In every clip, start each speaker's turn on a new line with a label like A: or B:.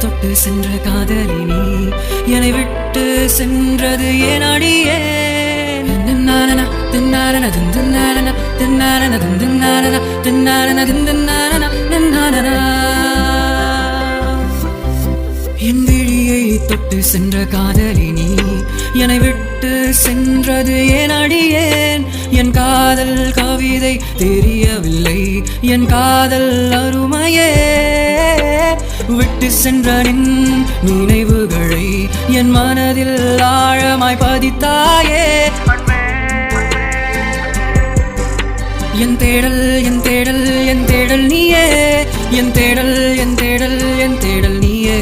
A: தொட்டு சென்ற காதலினி என்னை விட்டு சென்றது ஏன் அடியே என் விழியை தொட்டு சென்ற காதலினி என்னை விட்டு சென்றது ஏன் அடியேன் என் காதல் கவிதை தெரியவில்லை என் காதல் அருமையே விட்டு சென்ற நின் நினைவுகளை என் மனதில் ஆழமாய் பதித்தாயே என் தேடல் என் தேடல் என் தேடல் நீயே என் தேடல் என் தேடல் என் தேடல் நீயே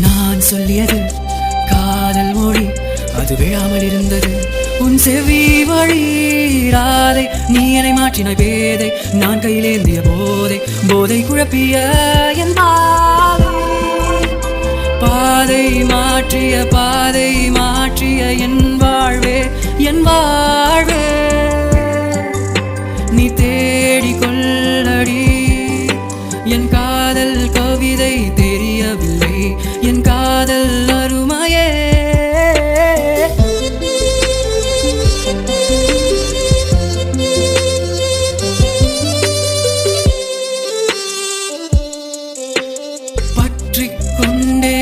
A: நான் சொல்லியது காதல் மொழி அது விழாமல் இருந்தது உன் செவி வழி ராதை நீ என்னை மாற்றினாய் பேதை நான் கையிலேந்திய போதை போதை குழப்பிய என் பாதை மாற்றிய என் வாழ்வே என் வாழ்வே நீ தேடி கொள்ளடி என் காதல் கவிதை தெரியவில்லை என் காதல் அருமையே பற்றிக் கொண்டே